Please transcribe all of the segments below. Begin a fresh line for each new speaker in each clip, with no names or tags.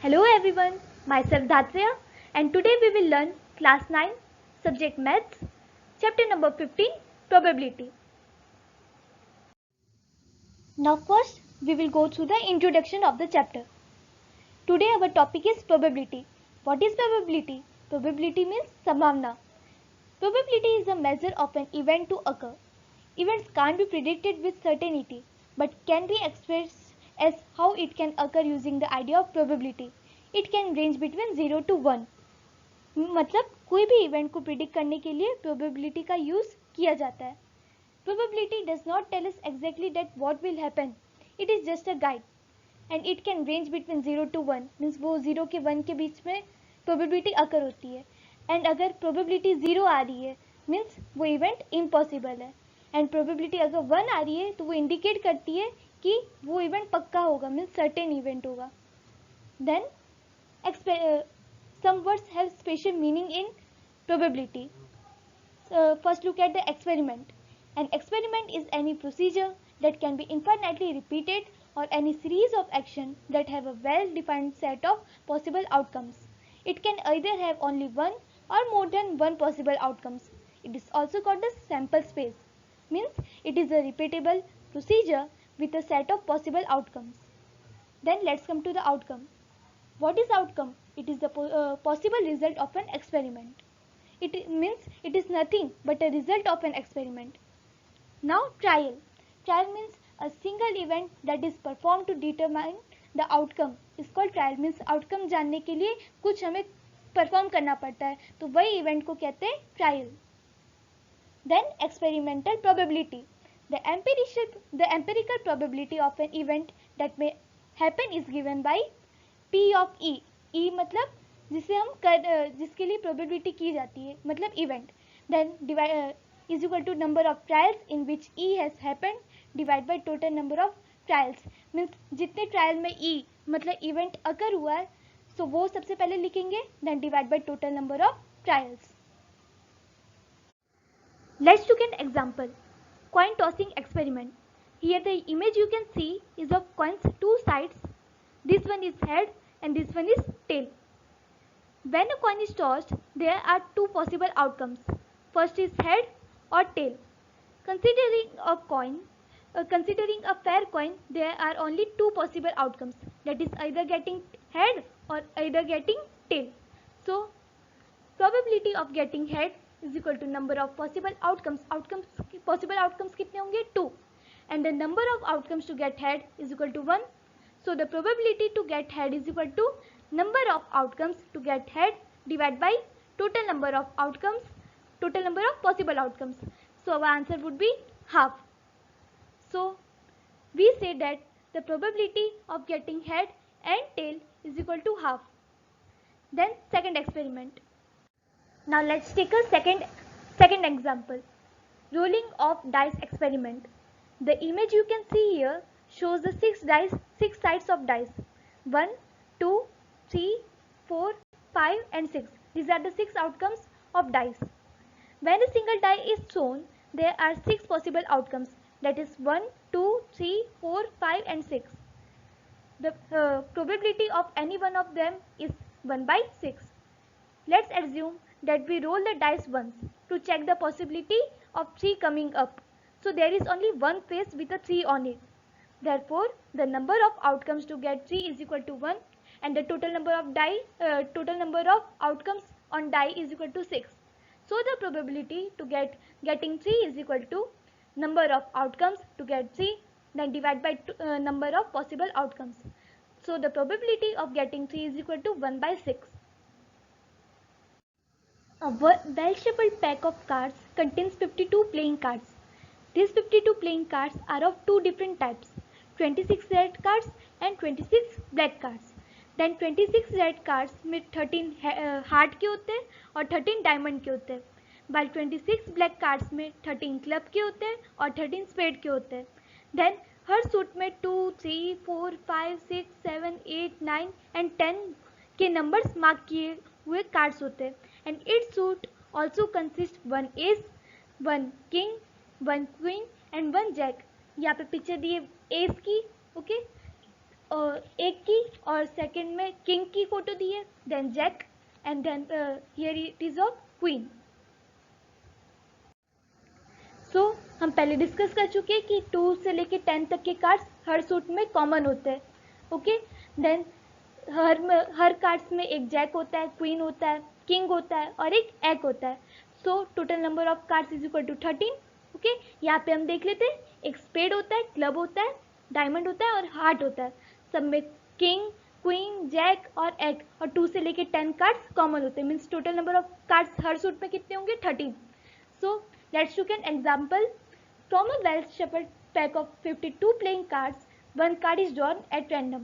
Hello everyone, myself Dhatria and today we will learn class 9 subject maths chapter number 15 probability. Now first we will go through the introduction of the chapter. Today our topic is probability. What is probability? Probability means sambhavna. Probability is a measure of an event to occur. Events can't be predicted with certainty but can be expressed as how it can occur using the idea of probability. It can range between 0 to 1. मतलब कोई भी event को predict करने के लिए probability का use किया जाता है. Probability does not tell us exactly that what will happen. It is just a guide and it can range between 0 to 1. Means वो 0 के 1 के बीच में प्रोबेबिलिटी अकर होती है. एंड अगर प्रोबेबिलिटी 0 आ रही है मीन्स वो इवेंट इम्पॉसिबल है. एंड प्रोबेबिलिटी अगर 1 आ रही है तो वो इंडिकेट करती है कि वो इवेंट पक्का होगा, मीन्स सर्टेन इवेंट होगा. Then some words have special meaning in probability. First look at the experiment. An experiment is any procedure that can be infinitely repeated or any series of actions that have a well-defined set of possible outcomes. It can either have only one or more than one possible outcomes. It is also called a sample space. Means it is a repeatable procedure with a set of possible outcomes. Then let's come to the outcome. What is outcome? It is the possible result of an experiment. It means it is nothing but a result of an experiment. Now trial. Trial means a single event that is performed to determine the outcome. is called trial. Means outcome जानने के लिए कुछ हमें perform करना पड़ता है, तो वही event को कहते हैं trial. Then experimental probability. The empirical probability of an event that may happen is given by P of E. E मतलब जिसे हम जिसके लिए प्रोबेबिलिटी की जाती है, मतलब event. Then is equal to number of trials in which E has happened divide by total number of trials. Means जितने ट्रायल में E मतलब इवेंट अकर हुआ है, सो वो सबसे पहले लिखेंगे, then divide by total number of trials. Let's look an example. Coin tossing experiment. Here the image you can see is of coins two sides. This one is head and this one is tail. When a coin is tossed, there are two possible outcomes. First is head or tail. Considering a fair coin, there are only two possible outcomes. That is either getting head or either getting tail. So, probability of getting head is equal to number of possible outcomes. Possible outcomes कितने होंगे? 2. And the number of outcomes to get head is equal to 1. So the probability to get head is equal to number of outcomes to get head divided by total number of outcomes, total number of possible outcomes. So our answer would be half. So we say that the probability of getting head and tail is equal to half. Then second experiment. Now let's take a second example. Rolling of dice experiment. The image you can see here shows the 6 sides of dice. 1, 2, 3, 4, 5 and 6. These are the 6 outcomes of dice. When a single die is thrown, there are 6 possible outcomes. That is 1, 2, 3, 4, 5 and 6. The probability of any one of them is 1 by 6. Let's assume that we roll the dice once to check the possibility of 3 coming up. So there is only one face with a 3 on it. Therefore, the number of outcomes to get 3 is equal to 1 and the total number of outcomes on die is equal to 6. So the probability to getting 3 is equal to number of outcomes to get 3, then divide by number of possible outcomes. So the probability of getting 3 is equal to 1 by 6. A well-shuffled pack of cards contains 52 playing cards. These 52 playing cards are of two different types, 26 red cards and 26 black cards. Then 26 red cards में 13 heart के होते हैं और 13 diamond के होते हैं, while 26 black cards में 13 club के होते हैं और 13 स्पेड के होते हैं. देन हर सूट में 2, 3, 4, 5, 6, 7, 8, 9 एंड 10 के नंबर्स मार्क किए हुए कार्ड्स होते हैं. And its suit also consists one ace, one king, one queen and one jack. यहाँ पे पिक्चर दी है एस की, ओके. एक की और सेकंड में किंग की फोटो दी है, then jack and then here it is of queen. So हम पहले डिस्कस कर चुके हैं कि 2 से लेके 10 तक के कार्ड्स हर सूट में कॉमन होते हैं. ओके, देन हर कार्ड्स में एक जैक होता है, क्वीन होता है, किंग होता है और एक एग होता है. So total number of cards is equal to 13. Okay, यहाँ पे हम देख लेते हैं, एक स्पेड होता है, क्लब होता है, डायमंड होता है और हार्ट होता है. सब में किंग, क्वीन, जैक और एग और 2 से लेके 10 कार्ड्स कॉमन होते हैं. Means total number of cards her suit में कितने होंगे? 13. सो let's look an example. From a well shuffled pack of 52 playing cards, one card is drawn at random.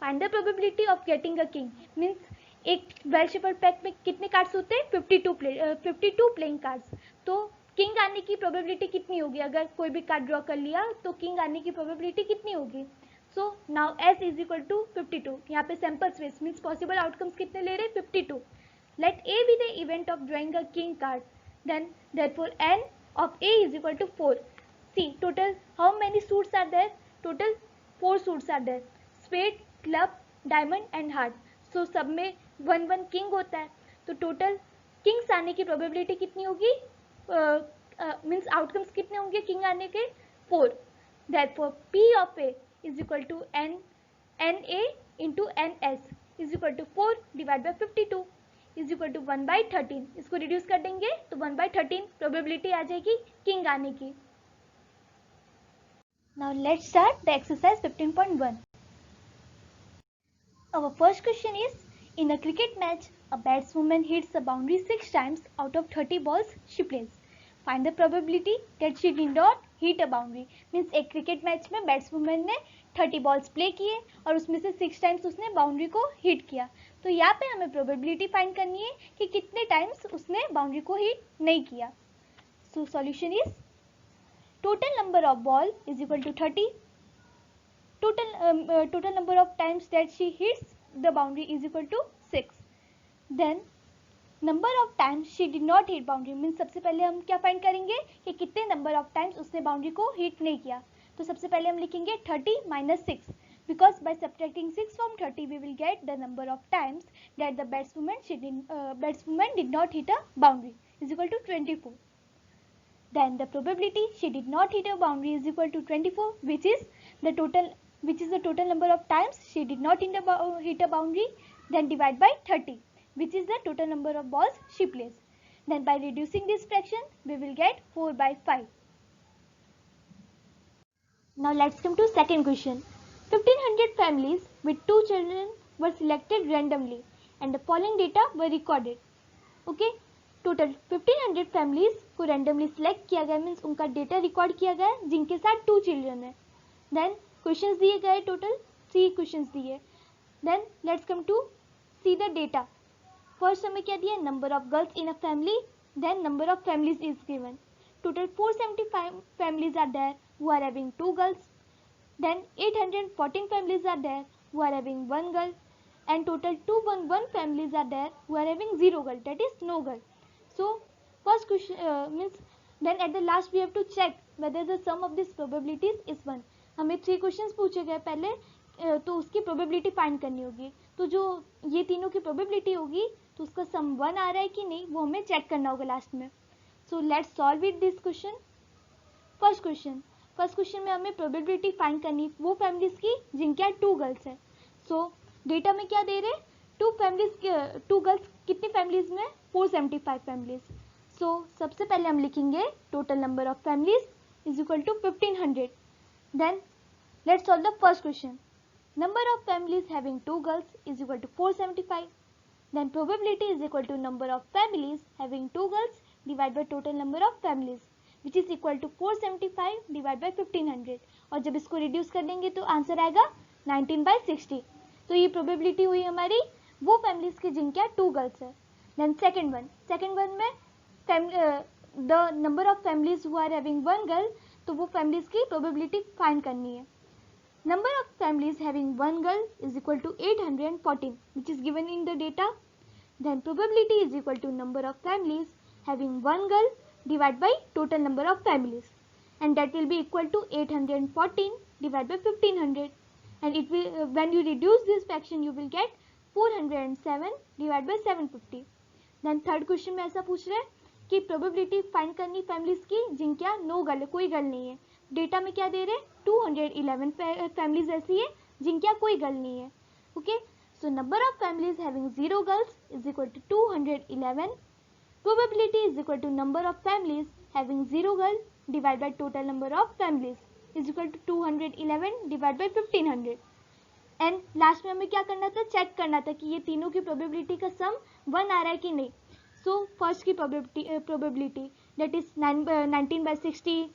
Find the probability of getting a king. Means एक well shuffled pack में कितने cards होते हैं? 52 playing cards. तो king आने की probability कितनी होगी? अगर कोई भी card draw कर लिया तो king आने की probability कितनी होगी? So now S is equal to 52. यहाँ पे sample space means possible outcomes कितने ले रहे हैं? 52. Let A be the event of drawing a king card. Then therefore n of A is equal to 4. See total how many suits are there? Total 4 suits are there. Spade, club, diamond and heart. So सब में 1 king होता है. तो total kings आने की probability कितनी होगी? Means outcomes कितने होंगे king आने के? 4. Therefore P of A is equal to NA into NS is equal to 4 divided by 52. Is equal to 1/13. इसको रिड्यूस कर देंगे तो 1/13 प्रोबेबिलिटी आ जाएगी किंग आने की. Now let's start the exercise 15.1. Our first question is, in a cricket match, a batswoman hits the boundary 6 times out of 30 balls she plays. Find the probability that she did not hit a boundary. Means एक cricket match में बैट्सवुमन ने 30 balls play किए और उसमें से 6 times उसने boundary को hit किया. तो यहाँ पे हमें प्रोबेबिलिटी फाइंड करनी है कि कितने टाइम्स उसने बाउंड्री को हिट नहीं किया. So solution is total number of ball is equal to 30. Total number of times that she hits the boundary is equal to 6. Then number of times she did not hit boundary. Means सबसे पहले हम क्या find करेंगे कि कितने number of times उसने boundary को hit नहीं किया. तो सबसे पहले हम लिखेंगे 30 minus 6. Because by subtracting 6 from 30 we will get the number of times that the batswoman did not hit a boundary is equal to 24. Then the probability she did not hit a boundary is equal to 24, which is the total number of times she did not hit a boundary. Then divide by 30, which is the total number of balls she plays. Then by reducing this fraction we will get 4/5. Now let's come to second question. 1500 families with 2 children were selected randomly and the following data were recorded. Okay, total 1500 families को randomly select किया गया, means उनका data record किया गया जिनके साथ 2 children है. Then questions दिए गए, total 3 questions दिए. Then let's come to see the data. First हमें क्या दिया? Number of girls in a family. Then number of families is given. Total 475 families are there who are having 2 girls. Then 814 families are there who are having 1 girl, and total 211 families are there who are having 0 girl, that is no girl. So first question means then at the last we have to check whether the sum of these probabilities is 1. हमें 3 questions पूछे गए पहले, तो उसकी probability find करनी होगी. तो जो ये तीनों की probability होगी तो उसका सम 1 आ रहा है कि नहीं वो हमें चेक करना होगा लास्ट में. So let's solve it this question. First question में हमें प्रोबेबिलिटी फाइंड करनी वो फैमिलीज की जिनके यहाँ 2 गर्ल्स है. सो डेटा में क्या दे रहे? 2 गर्ल्स कितनी फैमिलीज में? 475 फैमिलीज. सो सबसे पहले हम लिखेंगे total number of families is equal to 1500. Then let's solve the first question. Number of families having 2 girls is equal to 475. Then probability is equal to number of families having 2 girls divide by total number of families which is equal to 475 divided by 1500. और जब इसको reduce कर देंगे तो answer आएगा 19/60. तो ये probability हुई हमारी वो फैमिलीज की जिनके 2 गर्ल्स है. देन सेकेंड वन में the number of families who are having 1 girl, तो वो फैमिलीज की प्रोबेबिलिटी फाइंड करनी है. Number of families having 1 girl is equal to 814 which is given in the data. Then probability is equal to number of families having 1 girl divided by total number of families, and that will be equal to 814 divided by 1500, and it will when you reduce this fraction you will get 407 divided by 750. Then third question में ऐसा पूछ रहे हैं कि probability find करनी families की जिनका no girl, कोई गर्ल नहीं है. डेटा में क्या दे रहे हैं, 211 फैमिलीज ऐसी है जिनका कोई गर्ल नहीं है. Okay, so number of families having 0 girls is equal to 211. Probability is equal to number of families having 0 girl divide by total number of families is equal to 211 divide by 1500. And last में हमें क्या करना था, check करना था कि ये तीनों की प्रोबेबिलिटी का सम 1 आ रहा है कि नहीं. सो फर्स्ट की probability that is 19/60,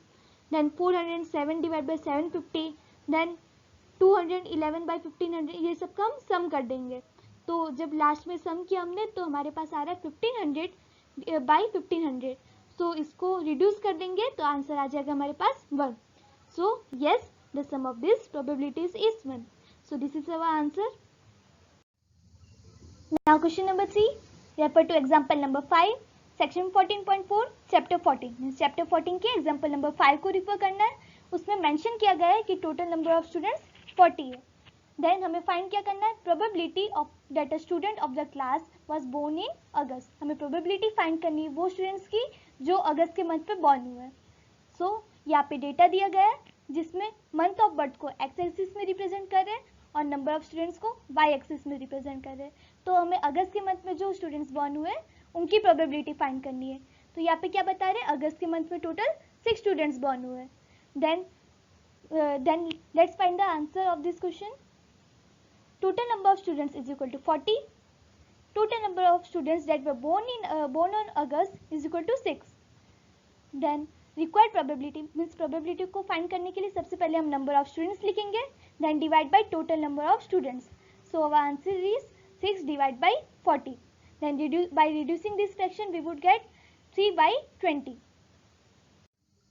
then 407 divide by 750, then 211/1500. ये सब का हम सम कर देंगे. तो जब लास्ट में सम किया हमने तो हमारे पास आ रहा है 1500/1500. सो इसको रिड्यूस कर देंगे तो आंसर आ जाएगा हमारे पास 1. So yes, the sum of this probabilities is 1. So this is our answer. Now question number 3. Refer to example number 5. Section 14.4 Chapter 14. Chapter 14 के example number 5 को refer करना है. उसमें mention किया गया है कि total number of students 40 है. Then हमें find क्या करना है, probability of that a student of the class was born in August. हमें probability find करनी है वो students की जो अगस्त के मंथ पे born हुए हैं. So यहाँ पे data दिया गया है जिसमें मंथ ऑफ बर्थ को एक्स एक्सिस में रिप्रेजेंट कर रहे हैं और नंबर ऑफ स्टूडेंट्स को वाई एक्सिस में रिप्रेजेंट कर रहे हैं. तो हमें अगस्त के मंथ में जो स्टूडेंट्स बॉर्न हुए हैं उनकी प्रोबेबिलिटी फाइंड करनी है. तो यहाँ पे क्या बता रहे हैं, अगस्त के मंथ में टोटल 6 स्टूडेंट्स बॉर्न हुए हैं. Then let's find the answer of this question. Total number of students is equal to 40. Total number of students that were born on August is equal to 6. Then required probability means probability को find करने के लिए सबसे पहले हम number of students लिखेंगे, then divide by total number of students. So our answer is 6 divide by 40. Then by reducing this fraction we would get 3/20.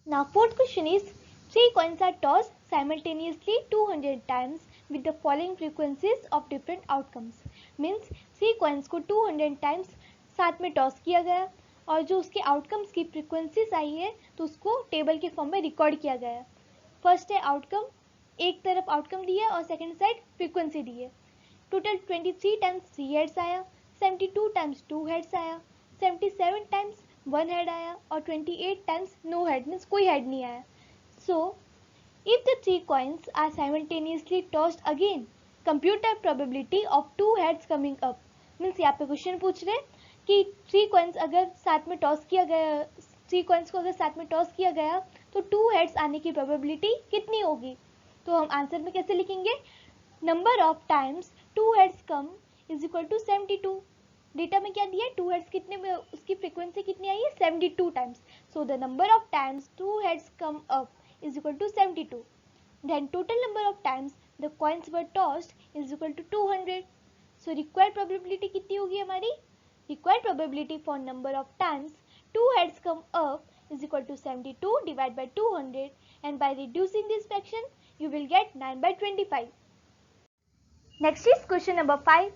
Now fourth question is 3 coins are tossed simultaneously 200 times with the following frequencies of different outcomes. Means 3 coins को 200 times साथ में toss किया गया और जो उसके outcomes की frequencies आई है तो उसको टेबल के फॉर्म में रिकॉर्ड किया गया है. फर्स्ट है आउटकम, एक तरफ आउटकम दी है और सेकंड साइड फ्रीक्वेंसी दी है. टोटल 23 टाइम्स 3 हेड्स आया, 72 टाइम्स 2 हेड्स आया, 77 टाइम्स 1 हेड आया और 28 टाइम्स नो हेड मीन्स कोई हेड नहीं आया. So if the 3 coins are simultaneously tossed again compute the probability of 2 heads coming up. Means यहाँ पे क्वेश्चन पूछ रहे कि 3 coins अगर साथ में टॉस किया गया, 3 coins को अगर साथ में टॉस किया गया तो 2 हेड्स आने की प्रोबेबिलिटी कितनी होगी. तो हम आंसर में कैसे लिखेंगे, number of times 2 heads come is equal to 72. Data में क्या दिया है, 2 हेड्स कितने में, उसकी फ्रीक्वेंसी कितनी आई है 72 times. So the number of times 2 heads come up is equal to 72. Then total number of times the coins were tossed is equal to 200. So required probability कितनी होगी हमारी, required probability for number of times 2 heads come up is equal to 72 divided by 200 and by reducing this fraction you will get 9/25. Next is question number 5.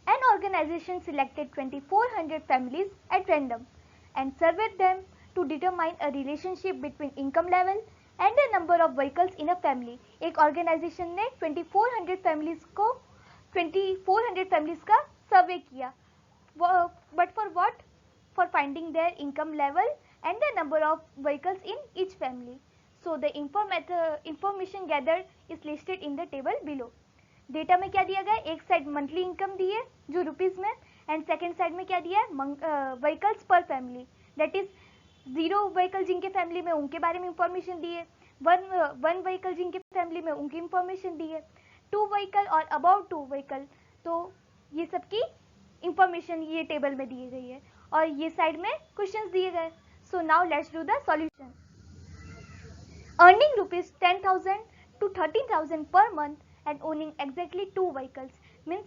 An organization selected 2400 families at random and surveyed them to determine a relationship between income level and the number of vehicles in a family. एक organization ने 2400 families का सर्वे किया. But for what? For finding their income level and the number of vehicles in each family. So the information gathered is listed in the table below. Data में क्या दिया गया, एक side monthly income दी है जो rupees में and second side में क्या दिया है व्हीकल्स पर फैमिली. दैट इज 0 व्हीकल जिनके फैमिली में उनके बारे में इंफॉर्मेशन दी है, 1 व्हीकल जिनके फैमिली में उनकी इंफॉर्मेशन दी है, 2 व्हीकल और अबाउट 2 व्हीकल. तो ये सब की इंफॉर्मेशन ये टेबल में दी गई है और ये साइड में क्वेश्चंस दिए गए. सो now let's do the solution. Earning rupees 10,000 to 13,000 per month and owning exactly 2 vehicles. Means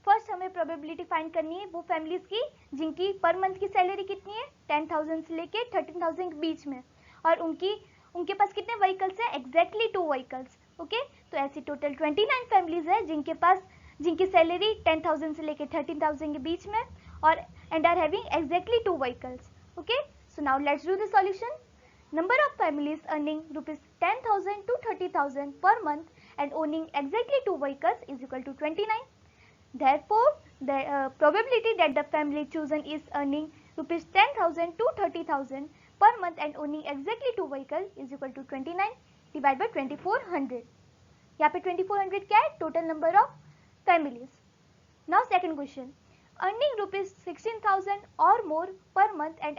first हमें प्रोबेबिलिटी फाइंड करनी है वो फैमिलीज की जिनकी पर मंथ की सैलरी कितनी है 10,000 से लेके 13,000 के बीच में और उनके पास कितने व्हीकल्स हैं एग्जैक्टली 2 व्हीकल्स. ओके, तो ऐसी टोटल 29 फैमिलीज है जिनकी सैलरी 10,000 से लेके 13,000 के बीच में और and are having exactly 2 vehicles. Okay, so now let's do the solution. Number of families earning rupees 10,000 to 30,000 per month and owning exactly 2 vehicles is equal to 29. Therefore, the probability that the family chosen is earning rupees 10,000 to 30,000 per month and owning exactly 2 vehicles is equal to 29 divided by 2400. यहाँ पे 2400 क्या है? Total number of families. Now second question, earning rupees 16,000 or more per month and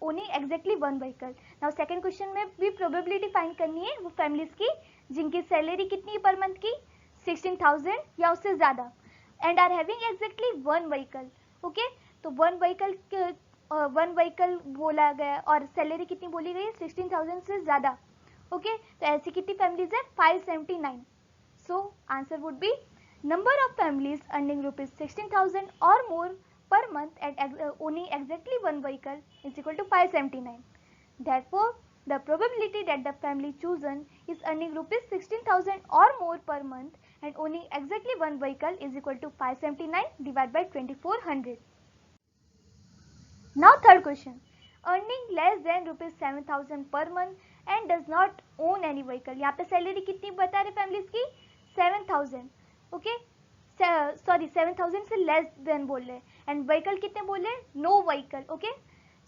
owning exactly one vehicle. Now second question में भी probability find करनी है वो families की जिनकी सैलरी कितनी है पर मंथ की 16,000 या उससे ज़्यादा and are having exactly one vehicle. Okay, तो one vehicle बोला गया और सैलरी कितनी बोली गई है 16,000 से ज़्यादा. Okay, तो ऐसी कितनी फैमिलीज है 579. So answer would be number of families earning rupees 16,000 or more per month and owning exactly one vehicle is equal to 579. Therefore, the probability that the family chosen is earning rupees 16,000 or more per month and owning exactly one vehicle is equal to 579 divided by 2400. Now third question, earning less than rupees 7,000 per month and does not own any vehicle. यहाँ पे salary कितनी बता रहे families की 7,000. Okay, sorry 7,000 से less then बोल रहे हैं एंड व्हीकल कितने बोल रहे हैं no vehicle. Okay,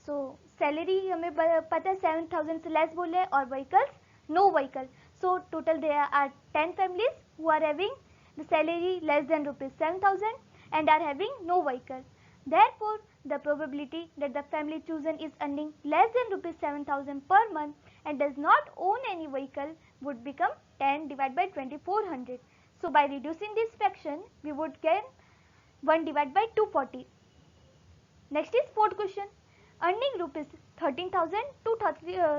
so salary हमें पता है 7,000 से लेस बोल रहे हैं और vehicles no vehicle. So total there are 10 families who are having the salary less than rupees 7,000 and are having no vehicle. Therefore, the probability that the family chosen is earning less than rupees 7,000 per month and does not own any vehicle would become 10 divided by 2400. So by reducing this fraction, we would get 1 divided by 240. Next is fourth question. Earning rupees 13,000 to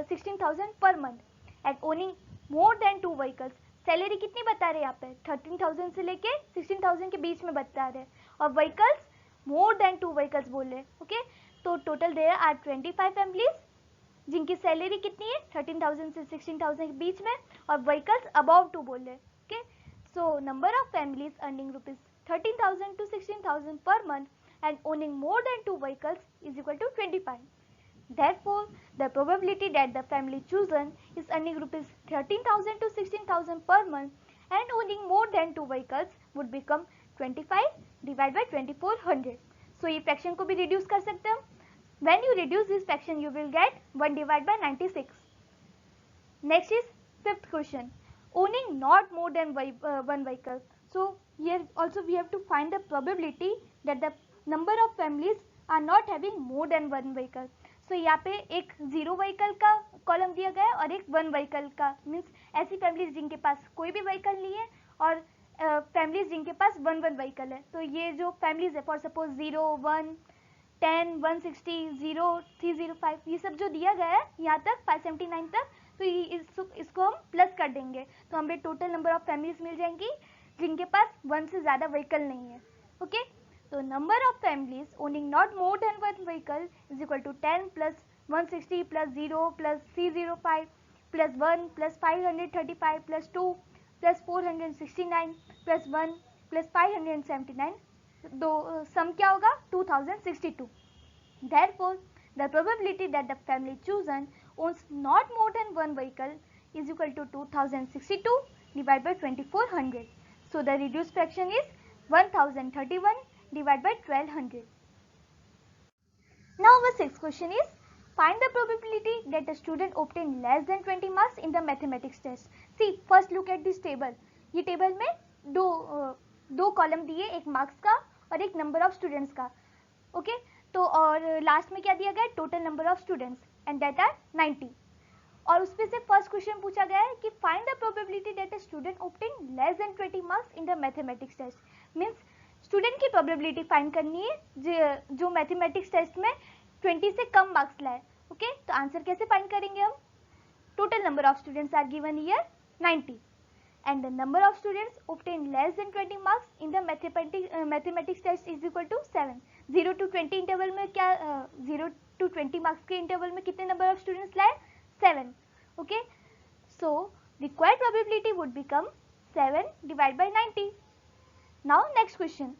16,000 per month and owning more than 2 vehicles. Salary कितनी बता रहे हैं यहाँ पे 13,000 से लेके 16,000 के बीच में बता रहे हैं और व्हीकल्स मोर देन 2 व्हीकल्स बोल रहे हैं. ओके, तो टोटल देयर आर 25 फैमिलीज जिनकी सैलरी कितनी है 13,000 से 16,000 के बीच में और व्हीकल्स अबव 2 बोल रहे हैं. Okay, so number of families earning rupees 13,000 to 16,000 per month and owning more than 2 vehicles is equal to 25. Therefore, the probability that the family chosen is earning rupees 13,000 to 16,000 per month and owning more than 2 vehicles would become 25 divided by 2400. So ये fraction को भी reduce कर सकते हैं. When you reduce this fraction, you will get 1 divided by 96. Next is fifth question. Owning not more than one vehicle. So here also we have to find the probability that the number of families are not having more than one vehicle. So यहाँ पे एक 0 vehicle का column दिया गया है और एक 1 vehicle का, मीन्स ऐसी फैमिलीज जिनके पास कोई भी व्हीकल नहीं है और फैमिलीज जिनके पास 1 व्हीकल है. तो ये जो फैमिलीज है फॉर सपोज 0, 1, 10, 160, 0, 305 ये सब जो दिया गया है यहाँ तक 579 तक, तो इसको हम प्लस कर देंगे तो हमें टोटल नंबर ऑफ फैमिलीज मिल जाएंगी जिनके पास 1 से ज़्यादा व्हीकल नहीं है. ओके, तो number of families owning not more than 1 vehicle is equal to 10 plus 160 plus 0 plus 305 plus 1 plus 535 plus 2 plus 469 plus 1 plus 579. दो सम क्या होगा 2062. Therefore, the probability that the family chosen owns not more than 1 vehicle is equal to 2062 divided by 2400. So the reduced fraction is 1031 divided by 1200. Now our sixth question is, find the probability that a student obtained less than 20 marks in the mathematics test. See, first look at this table. ये table में दो column दिए, एक marks का और एक number of students का. Okay, तो और लास्ट में क्या दिया गया है total number of students and that are 90. और उसमें से फर्स्ट क्वेश्चन पूछा गया है कि find the probability that a student obtain less than 20 marks in the mathematics test. Means student की प्रोबेबिलिटी फाइंड करनी है जो मैथमेटिक्स टेस्ट में 20 से कम मार्क्स लाए. ओके, तो आंसर कैसे फाइंड करेंगे हम. Total number of students are given here 90 and the number of students obtained less than 20 marks in the mathematics test is equal to 7. 0 to 20 interval में क्या 0 to 20 मार्क्स के interval में कितने number of students लाए 7. Okay, so required probability would become 7 divided by 90. Now next question,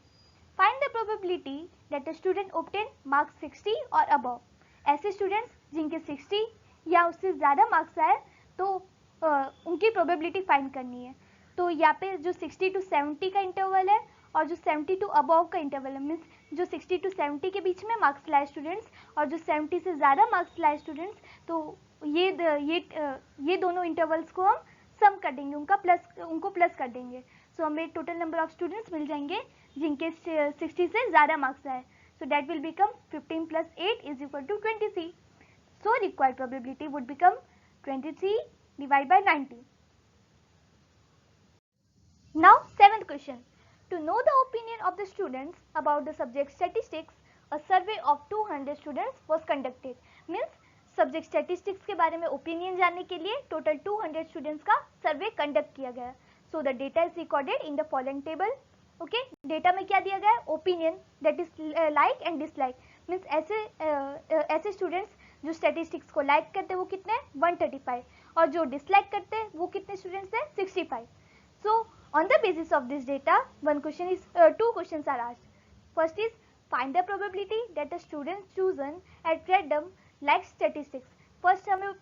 find the probability that a student obtained marks 60 or above. ऐसे students जिनके 60 या उससे ज़्यादा मार्क्स आए तो उनकी प्रोबेबिलिटी फाइंड करनी है। तो यहाँ पे जो 60 to 70 का इंटरवल है और जो 70 to अबव का इंटरवल है, मीन्स जो 60 to 70 के बीच में मार्क्स लाए स्टूडेंट्स और जो 70 से ज़्यादा मार्क्स लाए स्टूडेंट्स, तो ये दोनों इंटरवल्स को हम सम कर देंगे, उनको प्लस कर देंगे। सो हमें टोटल नंबर ऑफ स्टूडेंट्स मिल जाएंगे जिनके 60 से ज़्यादा मार्क्स आए। So that will become 15 + 8 = 23. So required probability would become 23 divided by 90. Now 7th question. To know the opinion of the students about the subject statistics, a survey of 200 students was conducted. Means subject statistics के बारे में opinion जानने के लिए total 200 students का survey conduct किया गया। So the data is recorded in the following table. Okay, data में क्या दिया गया है? Opinion, that is like and dislike. Means ऐसे स्टूडेंट्स जो स्टैटिस्टिक्स को लाइक करते हैं वो कितने हैं? 135, और जो डिसलाइक करते हैं वो कितने स्टूडेंट्स हैं? 65। सो on the basis of this data two questions are asked. First is find the probability that the students chosen at random like statistics. First हमें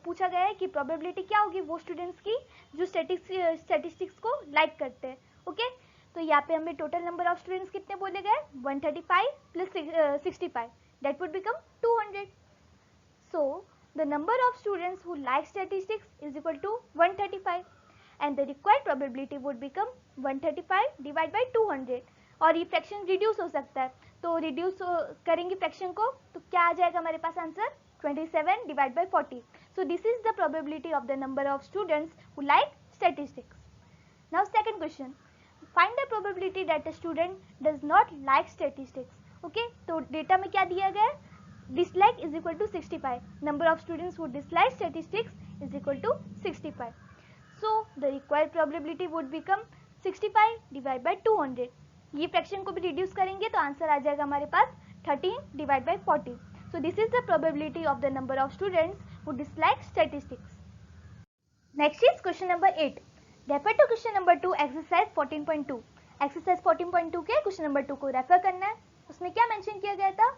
पूछा गया है कि प्रोबेबिलिटी क्या होगी वो स्टूडेंट्स की जो स्टैटिस्टिक्स को लाइक करते हैं। ओके, तो यहाँ पे हमें टोटल नंबर ऑफ स्टूडेंट्स कितने बोले गए? 135 + 65, that would become 200. So the number of students who like statistics is equal to 135 and the required probability would become 135 divided by 200. और ये फ्रैक्शन रिड्यूस हो सकता है, तो रिड्यूस करेंगे फ्रैक्शन को तो क्या आ जाएगा हमारे पास answer? 27 divided by 40. So this is the probability of the number of students who like statistics. Now second question, find the probability that a student does not like statistics. Okay, तो data में क्या दिया गया है? Dislike is equal to 65. Number of students who dislike statistics is equal to 65. So the required probability would become 65 divided by 200. ये fraction को भी reduce करेंगे तो आंसर आ जाएगा हमारे पास 13 divided by 40. So this is the probability of the number of students who dislike statistics. Next is question number 8. Refer to question number 2 exercise 14.2. Exercise 14.2 के question number 2 को रेफर करना है। उसमें क्या मेंशन किया गया था?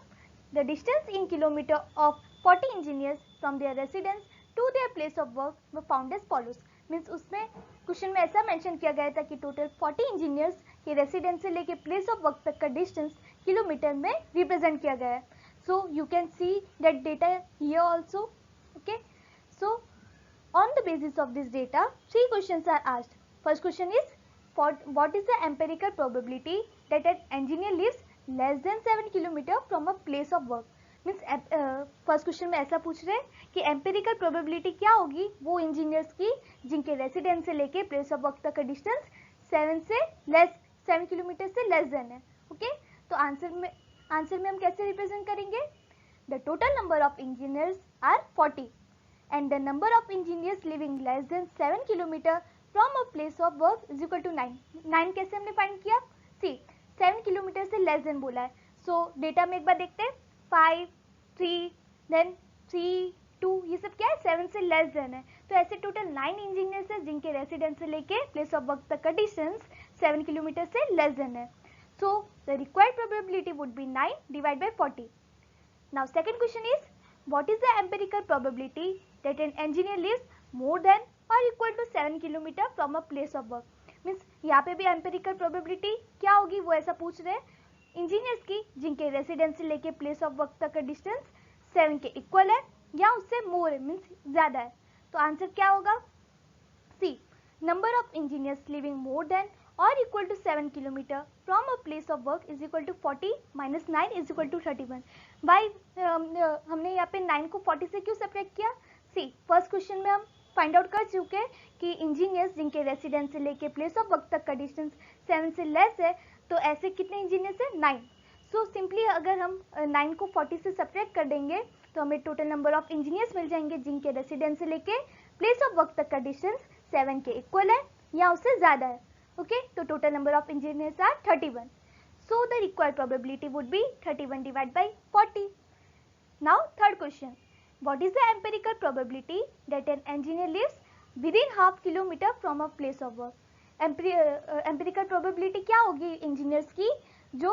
The distance in kilometer of 40 engineers from their residence to their place of work were found as follows. Means उसमें क्वेश्चन में ऐसा मेंशन किया गया था कि टोटल 40 इंजीनियर्स के रेसिडेंस से लेके प्लेस ऑफ वर्क तक का डिस्टेंस किलोमीटर में रिप्रेजेंट किया गया है। So you can see that data here also. Okay, so on the basis of this data 3 questions are asked. First question is what is the empirical probability that an engineer lives less than 7 kilometre from a place of work. Means first question में ऐसा पूछ रहे हैं कि empirical probability क्या होगी वो engineers की जिनके रेसिडेंस से लेके प्लेस ऑफ वर्क तक का डिस्टेंस 7 किलोमीटर से लेस देन है. ओके, तो आंसर में हम कैसे रिप्रेजेंट करेंगे? The total number of engineers are 40 and the number of engineers living less than 7 kilometre from a place of work is equal to 9. 9 कैसे हमने फाइंड किया? सी 7 किलोमीटर से लेस देन बोला है. सो डेटा में एक बार देखते हैं. 5, 3, देन 3, 2, ये सब क्या है? 7 से लेस देन है. तो ऐसे टोटल 9 इंजीनियर्स है जिनके रेसिडेंस से लेके प्लेस ऑफ वर्क तक का डिस्टेंस 7 किलोमीटर से लेस देन है. सो the required probability would B 9 divided by 40. Now second question is what is the empirical probability that an engineer lives more than or equal to 7 kilometer from a place of work. Means यहाँ पे भी empirical probability क्या होगी वो ऐसा पूछ रहे हैं इंजीनियर्स की जिनके रेसिडेंस से लेके प्लेस ऑफ वर्क तक का डिस्टेंस 7 के इक्वल है या उससे मोर है, मीन्स ज़्यादा है. तो आंसर क्या होगा? C number of engineers living more than और equal to 7 kilometre from a place of work is equal to 40 minus 9 is equal to 31. भाई हमने यहाँ पे 9 को 40 से क्यों सेपरेट किया? सी फर्स्ट क्वेश्चन में हम फाइंड आउट कर चुके हैं कि इंजीनियर्स जिनके रेसिडेंस से लेके प्लेस ऑफ वर्क तक का डिस्टेंस 7 से लेस है, तो ऐसे कितने इंजीनियर्स है? 9. सो सिंपली अगर हम 9 को 40 से सेपरेट कर देंगे तो हमें टोटल नंबर ऑफ इंजीनियर्स मिल जाएंगे जिनके रेसिडेंस से लेके प्लेस ऑफ वर्क तक का डिस्टेंस 7 के इक्वल है या उससे ज़्यादा है. ओके, तो total number of engineers are 31. So the required probability would be 31 divided by 40. Now third question, what is the empirical probability that an engineer lives within half kilometer from a place of work. Empirical probability क्या होगी engineers की जो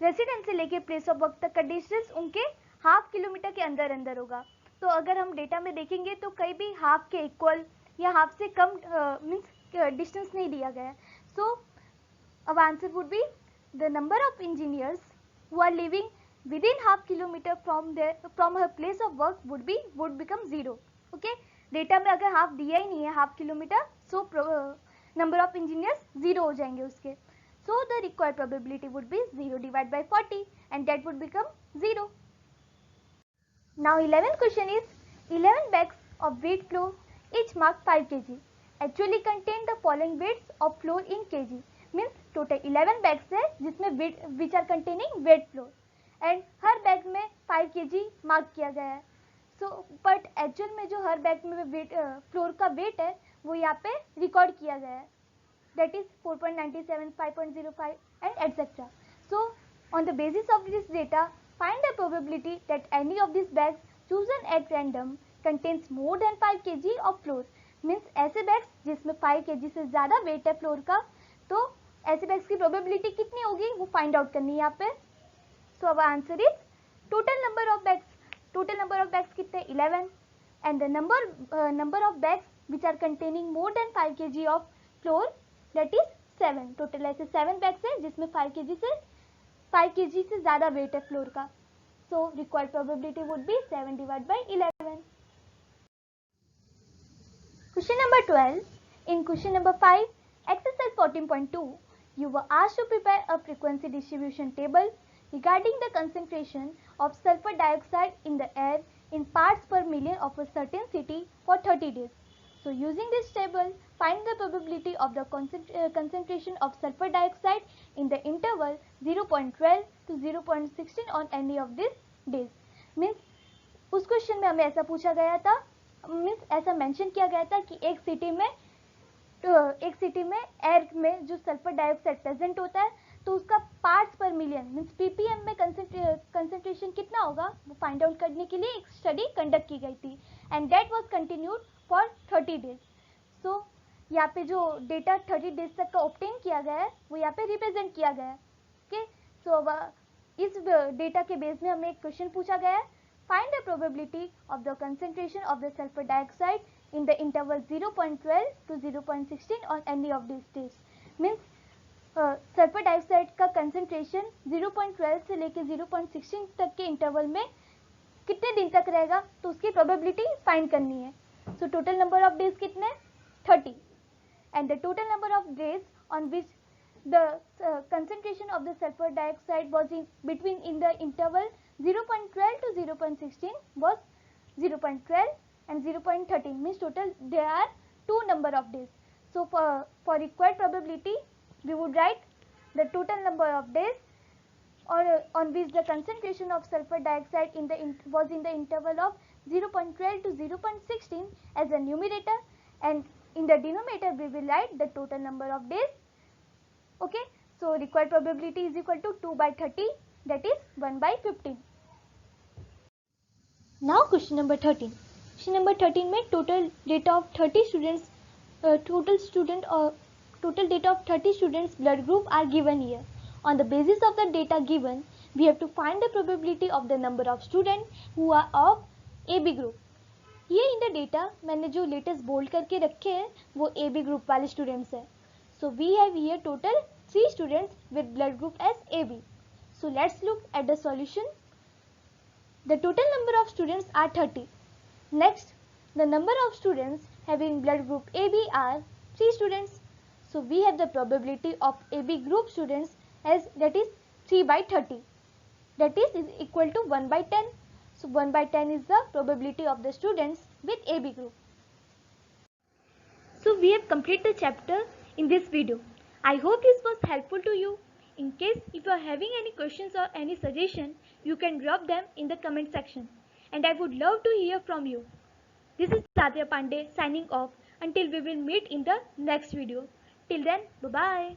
residence से लेके place of work तक का distance उनके half kilometre के अंदर अंदर होगा. तो अगर हम डेटा में देखेंगे तो कहीं भी हाफ के इक्वल या हाफ से कम मीन्स डिस्टेंस नहीं दिया गया है. सो our answer would be the number of engineers who are living within half kilometer from her place of work would become 0. Okay, data में अगर हाफ दिया ही नहीं है half kilometre, so number of engineers 0 हो जाएंगे उसके. So the required probability would be 0 divided by 40 and that would become 0. Now 11th question is 11 bags of wheat flour each marked 5 kg actually contain the following weights of flour in kg. Means total 11 bags है जिसमें which are containing weight flour and हर bag में 5 kg mark किया गया है. So but actual में जो हर bag में वेट फ्लोर का वेट है वो यहाँ पे रिकॉर्ड किया गया है, that is 4.97, 5.05 and etcetera. So on the basis of this data find the probability that any of this bags chosen at random contains more than 5 kg of floor. Means ऐसे bags जिसमें 5 kg से ज़्यादा wait है floor का, तो ऐसे bags की probability कितनी होगी वो फाइंड आउट करनी है यहाँ पे. So our answer is total number of bags. Total number of bags कितने 11 and the number of bags which are containing more than 5 kg of flour that is 7. Total ऐसे 7 bags है जिसमें 5 kg से ज़्यादा वेट है floor का. सो required probability would B 7 divide by 11. Question number 12. In question number 5 exercise 14.2 you were asked to prepare a frequency distribution table regarding the concentration of sulfur dioxide in the air in parts per million of a certain city for 30 days. So using this table, find the probability of the concentration of sulfur dioxide in the interval 0.12 to 0.16 on any of these days. Means उस question में हमें ऐसा पूछा गया था, means ऐसा mention किया गया था कि एक सिटी में एयर में जो सल्फर डाइऑक्साइड प्रेजेंट होता है तो उसका पार्ट्स पर मिलियन मीन्स पीपीएम में कंसेंट्रेशन कितना होगा वो फाइंड आउट करने के लिए एक स्टडी कंडक्ट की गई थी and that was continued for 30 days. So यहाँ पे जो डेटा 30 डेज तक का ऑब्टेन किया गया है वो यहाँ पे रिप्रेजेंट किया गया है. ओके, सो इस डेटा के बेस में हमें एक क्वेश्चन पूछा गया है, find the probability of the concentration of the sulphur dioxide in the interval 0.12 to 0.16 on any of these days. Means sulphur dioxide का कंसेंट्रेशन 0.12 से लेके 0.16 तक के इंटरवल में कितने दिन तक रहेगा तो उसकी प्रोबेबिलिटी फाइंड करनी है. So total number of days कितने 30 and the total number of days on which the concentration of the sulfur dioxide was in the interval 0.12 to 0.16 was 0.12 and 0.13 means total there are two number of days. So for required probability we would write the total number of days or on which the concentration of sulfur dioxide was in the interval of 0.12 to 0.16 as a numerator and in the denominator we will write the total number of days. Okay, so required probability is equal to 2 by 30 that is 1 by 15. Now question number 13. Question number 13 में total data of 30 students total data of 30 students blood group are given here. On the basis of the data given, we have to find the probability of the number of students who are of AB group. ये in the data मैंने जो latest bold करके रखे हैं वो AB group वाले students हैं. So we have here total 3 students with blood group as AB. So let's look at the solution. The total number of students are 30. Next, the number of students having blood group AB are 3 students. So we have the probability of AB group students as that is 3 by 30. That is equal to 1 by 10. So 1 by 10 is the probability of the students with AB group. So we have completed the chapter in this video. I hope this was helpful to you. In case if you are having any questions or any suggestion, you can drop them in the comment section. And I would love to hear from you. This is Satya Pandey signing off until we will meet in the next video. Till then, bye-bye.